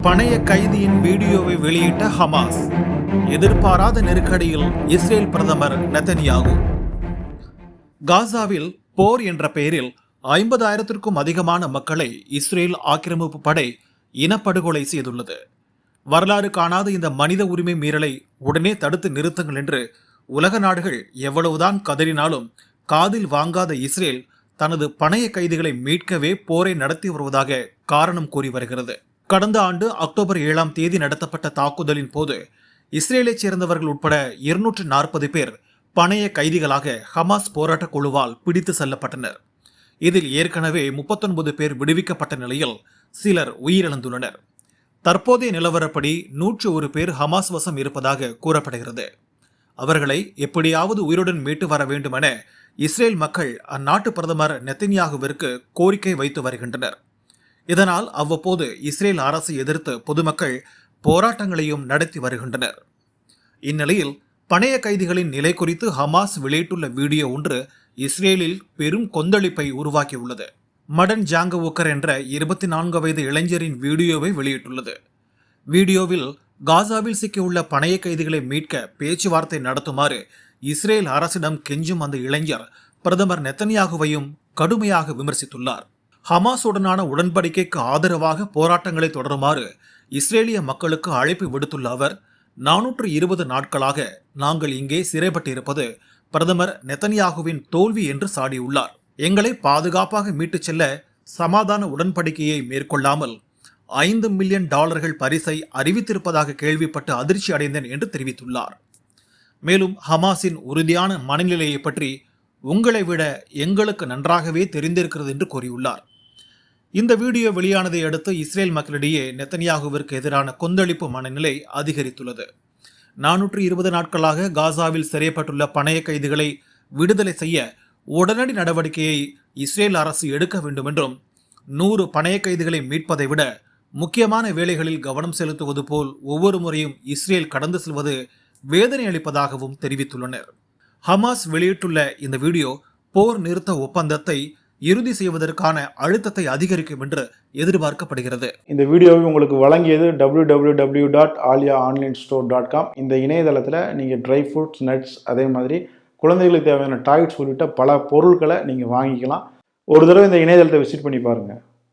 பணைய கைதியின் வீடியோவை வெளியிட்ட ஹமாஸ். எதிர்பாராத நெருக்கடியில் இஸ்ரேல் பிரதமர் நெதன்யாகு. காசாவில் போர் என்ற பெயரில் 50,000க்கும் அதிகமான மக்களை இஸ்ரேல் ஆக்கிரமிப்பு படை இனப்படுகொலை செய்துள்ளது. வரலாறு காணாத இந்த மனித உரிமை மீறலை உடனே தடுத்து நிறுத்துங்கள் என்று உலக நாடுகள் எவ்வளவுதான் கதறினாலும் காதில் வாங்காத இஸ்ரேல் தனது பணைய கைதிகளை மீட்கவே போரை நடத்தி வருவதாக காரணம் கூறி வருகிறது. கடந்த ஆண்டு அக்டோபர் 7ஆம் தேதி நடத்தப்பட்ட தாக்குதலின் போது இஸ்ரேலைச் சேர்ந்தவர்கள் உட்பட 240 பேர் பணைய கைதிகளாக ஹமாஸ் போராட்ட குழுவால் பிடித்து செல்லப்பட்டனர். இதில் ஏற்கனவே 39 பேர் விடுவிக்கப்பட்ட நிலையில் சிலர் உயிரிழந்துள்ளனர். தற்போதைய நிலவரப்படி 101 பேர் ஹமாஸ் வசம் இருப்பதாக கூறப்படுகிறது. அவர்களை எப்படியாவது உயிருடன் மீட்டு வர வேண்டும் என இஸ்ரேல் மக்கள் அந்நாட்டு பிரதமர் நெதன்யாகுவிற்கு கோரிக்கை வைத்து வருகின்றனர். இதனால் அவ்வப்போது இஸ்ரேல் அரசை எதிர்த்து பொதுமக்கள் போராட்டங்களையும் நடத்தி வருகின்றனர். இந்நிலையில் பணைய கைதிகளின் நிலை குறித்து ஹமாஸ் வெளியிட்டுள்ள வீடியோ ஒன்று இஸ்ரேலில் பெரும் கொந்தளிப்பை உருவாக்கியுள்ளது. மடன் ஜாங்கவுக்கர் என்ற 24 வயது இளைஞரின் வீடியோவை வெளியிட்டுள்ளது. வீடியோவில் காசாவில் சிக்கியுள்ள பணைய கைதிகளை மீட்க பேச்சுவார்த்தை நடத்துமாறு இஸ்ரேல் அரசிடம் கெஞ்சும் அந்த இளைஞர் பிரதமர் நெதன்யாகுவையும் கடுமையாக விமர்சித்துள்ளார். ஹமாஸுடனான உடன்படிக்கைக்கு ஆதரவாக போராட்டங்களை தொடருமாறு இஸ்ரேலிய மக்களுக்கு அழைப்பு விடுத்துள்ள அவர், 420 நாட்களாக நாங்கள் இங்கே சிறைப்பட்டிருப்பது பிரதமர் நெதன்யாகுவின் தோல்வி என்று சாடியுள்ளார். எங்களை பாதுகாப்பாக மீட்டுச் செல்ல சமாதான உடன்படிக்கையை மேற்கொள்ளாமல் $5 மில்லியன் பரிசை அறிவித்திருப்பதாக கேள்விப்பட்டு அதிர்ச்சி அடைந்தேன் என்று தெரிவித்துள்ளார். மேலும் ஹமாஸின் உறுதியான மனநிலையை பற்றி உங்களை விட எங்களுக்கு நன்றாகவே தெரிந்திருக்கிறது என்று கூறியுள்ளார். இந்த வீடியோ வெளியானதை அடுத்து இஸ்ரேல் மக்களிடையே நெதன்யாகுவிற்கு எதிரான கொந்தளிப்பு மனநிலை அதிகரித்துள்ளது. 420 நாட்களாக காசாவில் சிறைப்பட்டுள்ள பணைய கைதிகளை விடுதலை செய்ய உடனடி நடவடிக்கையை இஸ்ரேல் அரசு எடுக்க வேண்டும் என்றும், 100 பணைய கைதிகளை மீட்பதை விட முக்கியமான வேலைகளில் கவனம் செலுத்துவது போல் ஒவ்வொரு முறையும் இஸ்ரேல் கடந்து செல்வது வேதனை அளிப்பதாகவும் தெரிவித்துள்ளனர். ஹமாஸ் வெளியிட்டுள்ள இந்த வீடியோ போர் நிறுத்த ஒப்பந்தத்தை இறுதி செய்வதற்கான அழுத்தத்தை அதிகரிக்கும் என்று எதிர்பார்க்கப்படுகிறது. இந்த வீடியோவை உங்களுக்கு வழங்கியது www.aliaonlinestore.com. இந்த இணையதளத்தில் நீங்கள் ட்ரை ஃப்ரூட்ஸ், நட்ஸ், அதே மாதிரி குழந்தைகளுக்கு தேவையான டாய்ஸ் உள்ளிட்ட பல பொருட்களை நீங்கள் வாங்கிக்கலாம். ஒரு தடவை இந்த இணையதளத்தை விசிட் பண்ணி பாருங்கள்.